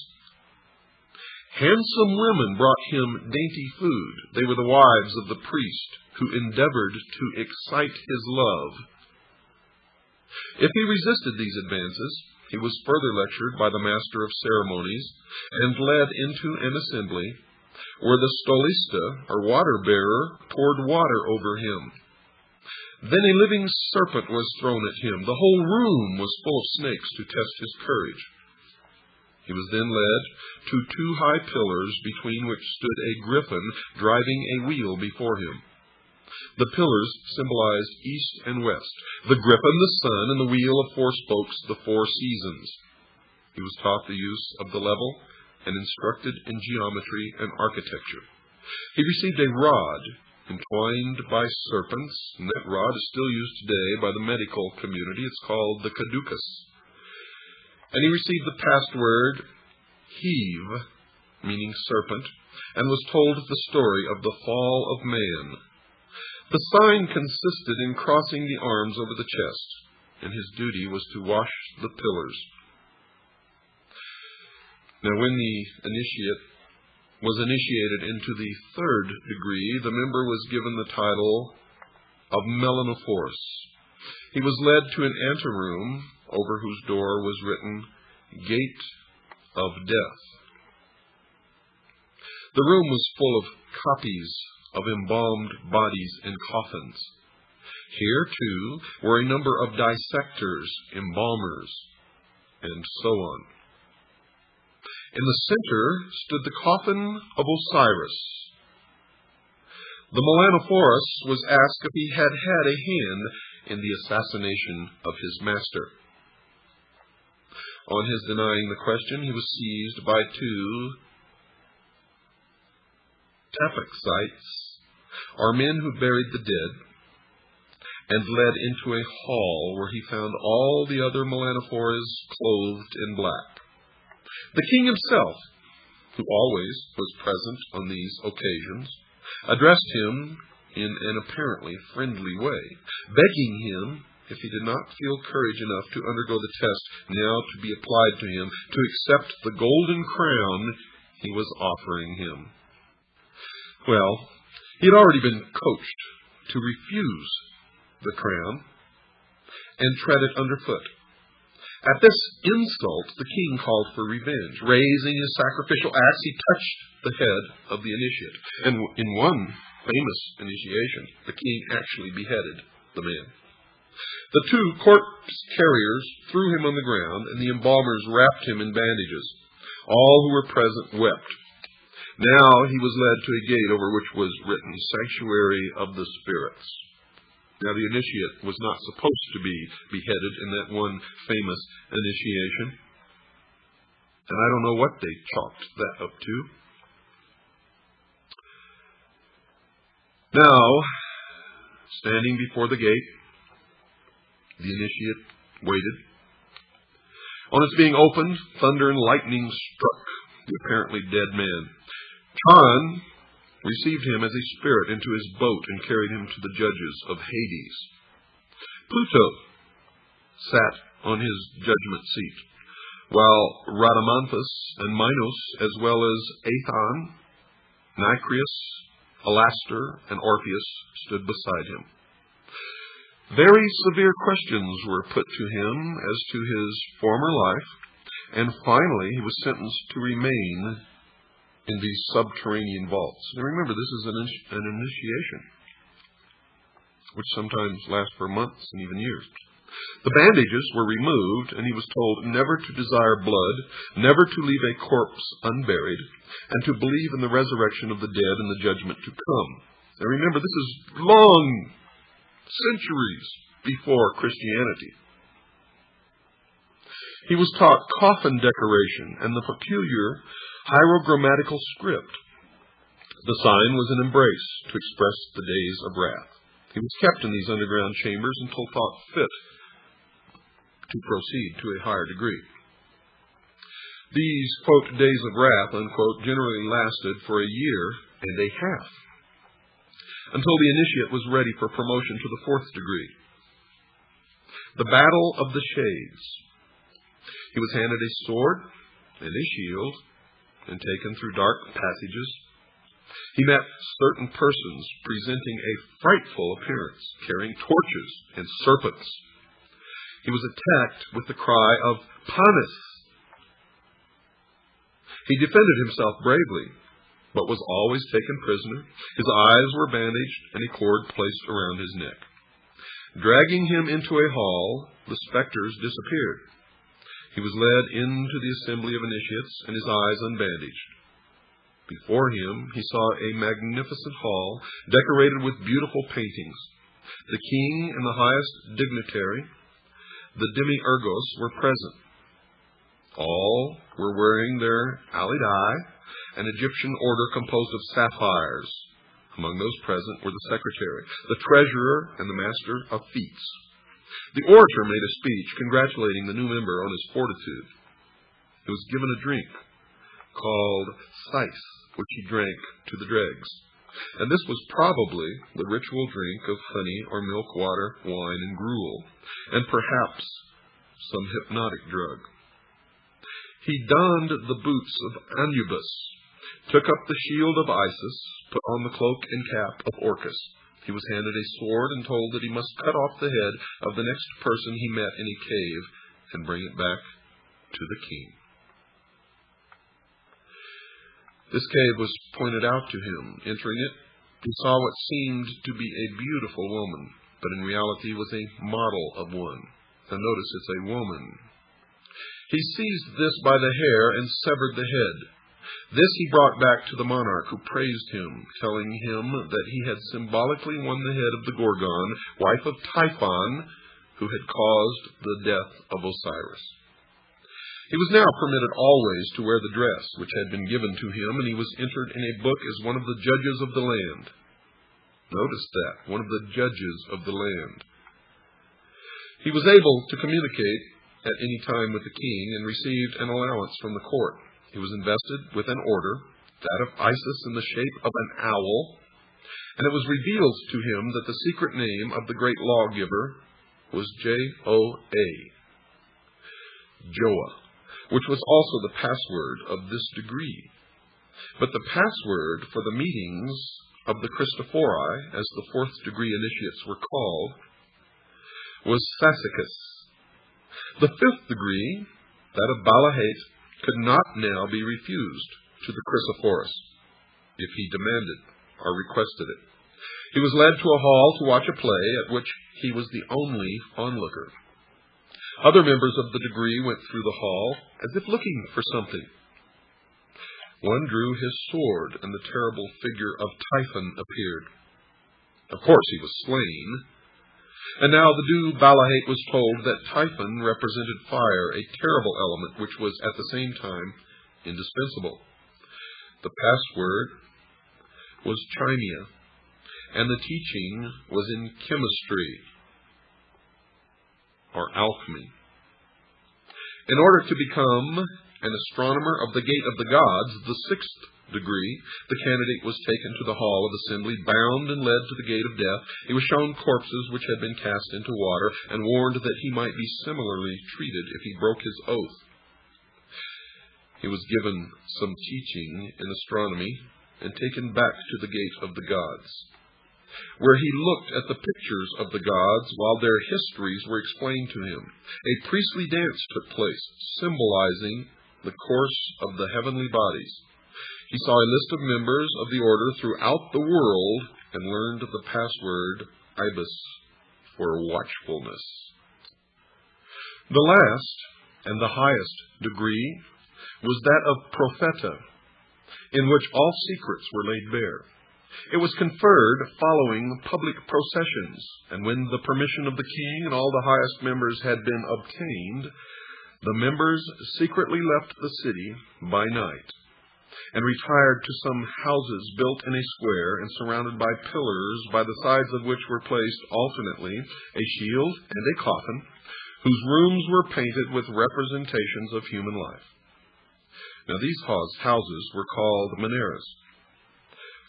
Handsome women brought him dainty food. They were the wives of the priest, who endeavored to excite his love. If he resisted these advances, he was further lectured by the master of ceremonies, and led into an assembly, where the stolista, or water-bearer, poured water over him. Then a living serpent was thrown at him. The whole room was full of snakes to test his courage. He was then led to 2 high pillars, between which stood a griffin driving a wheel before him. The pillars symbolized east and west, the griffin the sun, and the wheel of 4 spokes the 4 seasons. He was taught the use of the level and instructed in geometry and architecture. He received a rod entwined by serpents, and that rod is still used today by the medical community. It's called the caducus. And he received the password Heve, meaning serpent, and was told the story of the fall of man. The sign consisted in crossing the arms over the chest, and his duty was to wash the pillars. Now, when the initiate was initiated into the 3rd degree, the member was given the title of Melanophorus. He was led to an anteroom, over whose door was written, Gate of death. The room was full of copies of embalmed bodies in coffins. Here, too, were a number of dissectors, embalmers, and so on. In the center stood the coffin of Osiris. The Melanophorus was asked if he had had a hand in the assassination of his master. On his denying the question, he was seized by two taphaxites, or men who buried the dead, and led into a hall where he found all the other Melanophores clothed in black. The king himself, who always was present on these occasions, addressed him in an apparently friendly way, begging him, if he did not feel courage enough to undergo the test now to be applied to him, to accept the golden crown he was offering him. Well, he had already been coached to refuse the crown and tread it underfoot. At this insult, the king called for revenge. Raising his sacrificial axe, he touched the head of the initiate. And in one famous initiation, the king actually beheaded the man. The two corpse carriers threw him on the ground, and the embalmers wrapped him in bandages. All who were present wept. Now he was led to a gate over which was written, Sanctuary of the Spirits. Now the initiate was not supposed to be beheaded in that one famous initiation. And I don't know what they chalked that up to. Now, standing before the gate, the initiate waited. On its being opened, thunder and lightning struck the apparently dead man. Charon received him as a spirit into his boat and carried him to the judges of Hades. Pluto sat on his judgment seat, while Rhadamanthus and Minos, as well as Aethon, Nicreus, Alastor, and Orpheus stood beside him. Very severe questions were put to him as to his former life, and finally he was sentenced to remain in these subterranean vaults. Now remember, this is an initiation, which sometimes lasts for months and even years. The bandages were removed, and he was told never to desire blood, never to leave a corpse unburied, and to believe in the resurrection of the dead and the judgment to come. Now remember, this is long centuries before Christianity. He was taught coffin decoration and the peculiar hierogrammatical script. The sign was an embrace to express the days of wrath. He was kept in these underground chambers until thought fit to proceed to a higher degree. These, quote, days of wrath, unquote, generally lasted for a year and a half, until the initiate was ready for promotion to the 4th degree. The Battle of the Shades. He was handed a sword and a shield and taken through dark passages. He met certain persons presenting a frightful appearance, carrying torches and serpents. He was attacked with the cry of Panis. He defended himself bravely, but was always taken prisoner. His eyes were bandaged and a cord placed around his neck. Dragging him into a hall, the specters disappeared. He was led into the assembly of initiates and his eyes unbandaged. Before him he saw a magnificent hall decorated with beautiful paintings. The king and the highest dignitary, the demiurgos, were present. All were wearing their alidai, an Egyptian order composed of sapphires. Among those present were the secretary, the treasurer, and the master of feats. The orator made a speech congratulating the new member on his fortitude. He was given a drink called sais, which he drank to the dregs. And this was probably the ritual drink of honey or milk, water, wine, and gruel, and perhaps some hypnotic drug. He donned the boots of Anubis, took up the shield of Isis, put on the cloak and cap of Orcus. He was handed a sword and told that he must cut off the head of the next person he met in a cave and bring it back to the king. This cave was pointed out to him. Entering it, he saw what seemed to be a beautiful woman, but in reality was a model of one. Now notice it's a woman. He seized this by the hair and severed the head. This he brought back to the monarch, who praised him, telling him that he had symbolically won the head of the Gorgon, wife of Typhon, who had caused the death of Osiris. He was now permitted always to wear the dress which had been given to him, and he was entered in a book as one of the judges of the land. Notice that, one of the judges of the land. He was able to communicate at any time with the king and received an allowance from the court. He was invested with an order, that of Isis in the shape of an owl, and it was revealed to him that the secret name of the great lawgiver was Joa, Joa, which was also the password of this degree. But the password for the meetings of the Christophori, as the fourth degree initiates were called, was Sassicus. The fifth degree, that of Balahate, could not now be refused to the Chrysophorus if he demanded or requested it. He was led to a hall to watch a play at which he was the only onlooker. Other members of the degree went through the hall as if looking for something. One drew his sword, and the terrible figure of Typhon appeared. Of course he was slain. And now the Dew Balahate was told that Typhon represented fire, a terrible element which was at the same time indispensable. The password was Chimia, and the teaching was in chemistry, or alchemy. In order to become an astronomer of the Gate of the Gods, the sixth degree, the candidate was taken to the hall of assembly, bound and led to the gate of death. He was shown corpses which had been cast into water, and warned that he might be similarly treated if he broke his oath. He was given some teaching in astronomy, and taken back to the Gate of the Gods, where he looked at the pictures of the gods while their histories were explained to him. A priestly dance took place, symbolizing the course of the heavenly bodies. He saw a list of members of the order throughout the world and learned the password Ibis for watchfulness. The last and the highest degree was that of Propheta, in which all secrets were laid bare. It was conferred following public processions, and when the permission of the king and all the highest members had been obtained, the members secretly left the city by night and retired to some houses built in a square and surrounded by pillars, by the sides of which were placed alternately a shield and a coffin, whose rooms were painted with representations of human life. Now these houses were called Menares,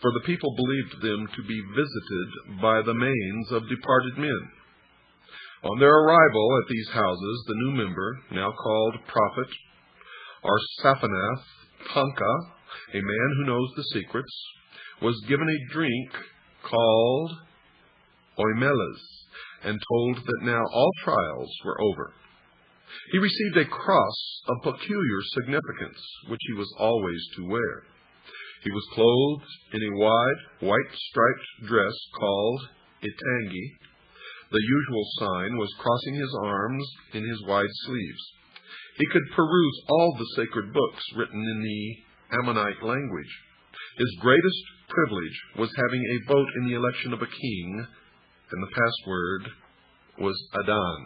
for the people believed them to be visited by the manes of departed men. On their arrival at these houses, the new member, now called Prophet, or Saphanath Panka, a man who knows the secrets, was given a drink called oimelas, and told that now all trials were over. He received a cross of peculiar significance, which he was always to wear. He was clothed in a wide, white-striped dress called itangi. The usual sign was crossing his arms in his wide sleeves. He could peruse all the sacred books written in the Ammonite language. His greatest privilege was having a vote in the election of a king, and the password was Adan.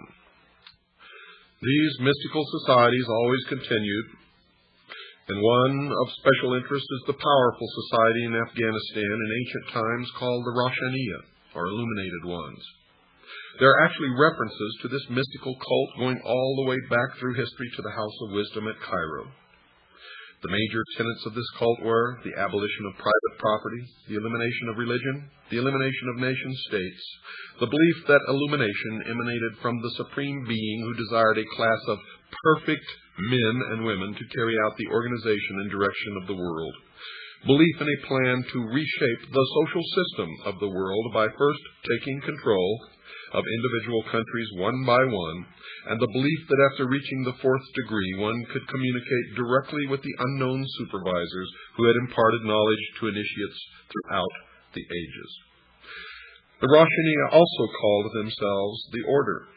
These mystical societies always continued, and one of special interest is the powerful society in Afghanistan in ancient times called the Roshaniya, or Illuminated Ones. There are actually references to this mystical cult going all the way back through history to the House of Wisdom at Cairo. The major tenets of this cult were the abolition of private property, the elimination of religion, the elimination of nation-states, the belief that illumination emanated from the Supreme Being who desired a class of perfect men and women to carry out the organization and direction of the world, belief in a plan to reshape the social system of the world by first taking control of individual countries one by one, and the belief that after reaching the 4th degree one could communicate directly with the unknown supervisors who had imparted knowledge to initiates throughout the ages. The Roshaniya also called themselves the Order.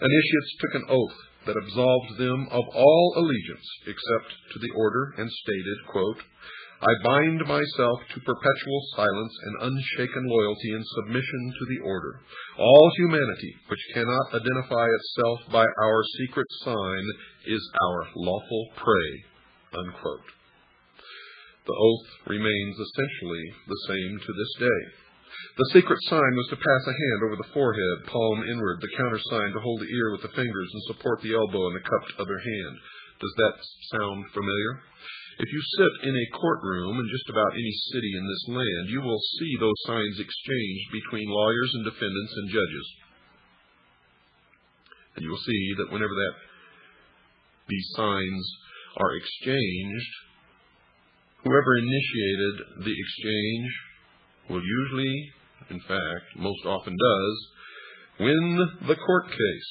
Initiates took an oath that absolved them of all allegiance except to the Order and stated, quote, "I bind myself to perpetual silence and unshaken loyalty and submission to the Order. All humanity which cannot identify itself by our secret sign is our lawful prey," unquote. The oath remains essentially the same to this day. The secret sign was to pass a hand over the forehead, palm inward, the countersign to hold the ear with the fingers and support the elbow in the cupped other hand. Does that sound familiar? If you sit in a courtroom in just about any city in this land, you will see those signs exchanged between lawyers and defendants and judges. And you will see that whenever these signs are exchanged, whoever initiated the exchange will usually, in fact, most often does, win the court case.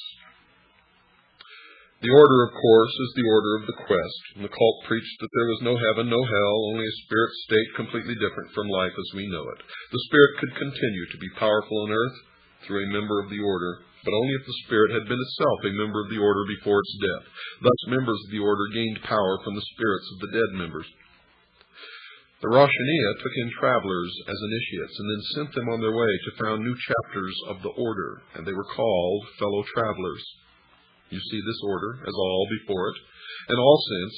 The Order, of course, is the order of the quest, and the cult preached that there was no heaven, no hell, only a spirit state completely different from life as we know it. The spirit could continue to be powerful on earth through a member of the Order, but only if the spirit had been itself a member of the Order before its death. Thus, members of the Order gained power from the spirits of the dead members. The Roshaniya took in travelers as initiates and then sent them on their way to found new chapters of the Order, and they were called fellow travelers. You see, this order, as all before it, in all sense,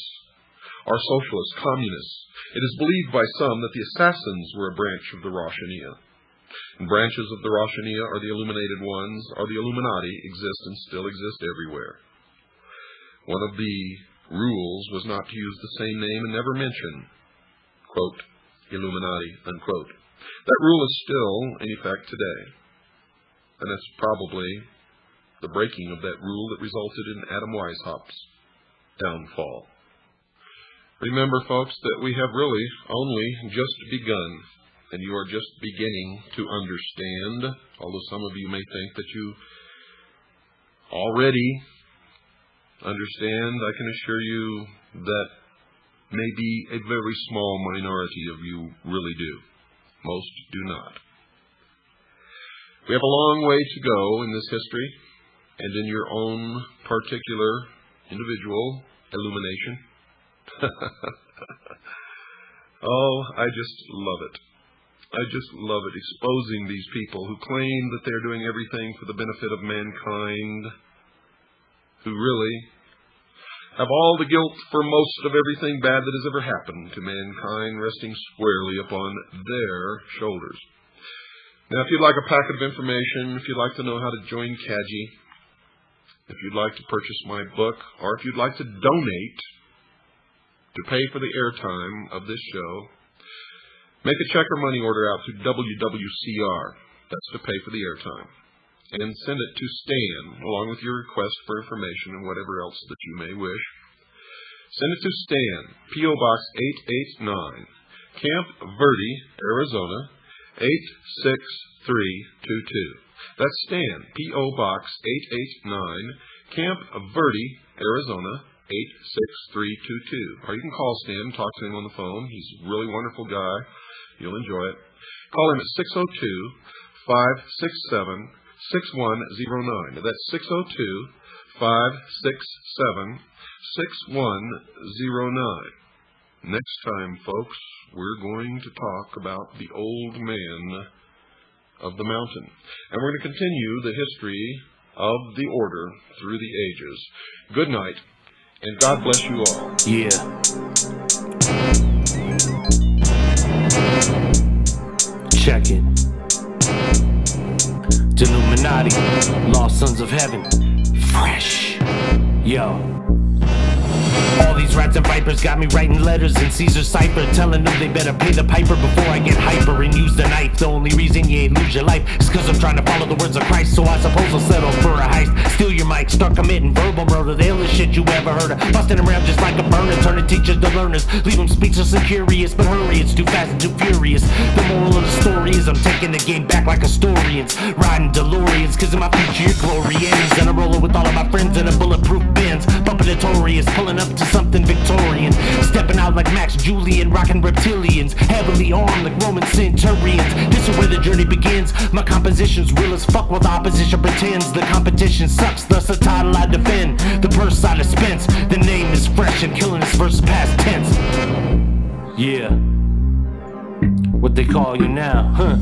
are socialists, communists. It is believed by some that the assassins were a branch of the Roshaniya. And branches of the Roshaniya are the illuminated ones, or the Illuminati, exist and still exist everywhere. One of the rules was not to use the same name and never mention, quote, Illuminati, unquote. That rule is still in effect today. And that's probably the breaking of that rule that resulted in Adam Weishaupt's downfall. Remember, folks, that we have really only just begun, and you are just beginning to understand, although some of you may think that you already understand. I can assure you that maybe a very small minority of you really do. Most do not. We have a long way to go in this history and in your own particular individual illumination. Oh, I just love it. I just love it, exposing these people who claim that they're doing everything for the benefit of mankind, who really have all the guilt for most of everything bad that has ever happened to mankind resting squarely upon their shoulders. Now, if you'd like a packet of information, if you'd like to know how to join CAGI, if you'd like to purchase my book, or if you'd like to donate to pay for the airtime of this show, make a check or money order out to WWCR. That's to pay for the airtime. And send it to Stan, along with your request for information and whatever else that you may wish. Send it to Stan, P.O. Box 889, Camp Verde, Arizona, 86322. That's Stan, P.O. Box 889, Camp Verde, Arizona, 86322. Or you can call Stan, talk to him on the phone. He's a really wonderful guy. You'll enjoy it. Call him at 602-567-6109. That's 602-567-6109. Next time, folks, we're going to talk about the old man of the mountain. And we're going to continue the history of the Order through the ages. Good night, and God bless you all. Yeah. Check it. The Illuminati, lost sons of heaven, fresh. Yo. All these rats and vipers got me writing letters in Caesar cipher, telling them they better pay the piper before I get hyper and use the knife. The only reason you ain't lose your life is cause I'm trying to follow the words of Christ, so I suppose I'll settle for a heist. steal your mic, start committing verbal murder. The illest shit you ever heard of. Busting around just like a burner, turning teachers to learners. Leave them speechless and curious, but hurry, it's too fast and too furious. The moral of the story is I'm taking the game back like historians. Riding DeLoreans, cause in my future your glory ends. And I'm rolling with all of my friends in a bulletproof Benz. Bumping notorious, pulling up to something Victorian. Stepping out like Max Julian, rocking reptilians. Heavily armed like Roman centurions. This is where the journey begins. My composition's real as fuck while the opposition pretends. The competition sucks, thus the title I defend. The purse I dispense. The name is fresh and killing this verse past tense. Yeah. What they call you now, huh?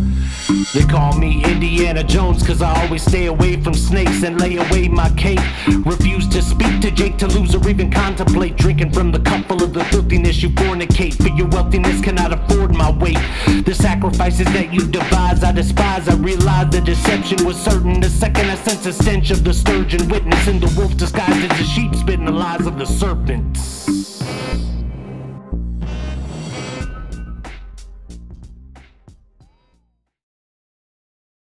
They call me Indiana Jones, cause I always stay away from snakes and lay away my cape. Refuse to speak to Jake, to lose or even contemplate drinking from the cup full of the filthiness you fornicate. For your wealthiness cannot afford my weight. The sacrifices that you devise I despise. I realize the deception was certain. The second I sense the stench of the sturgeon, witnessing the wolf disguised as a sheep, spitting the lies of the serpent.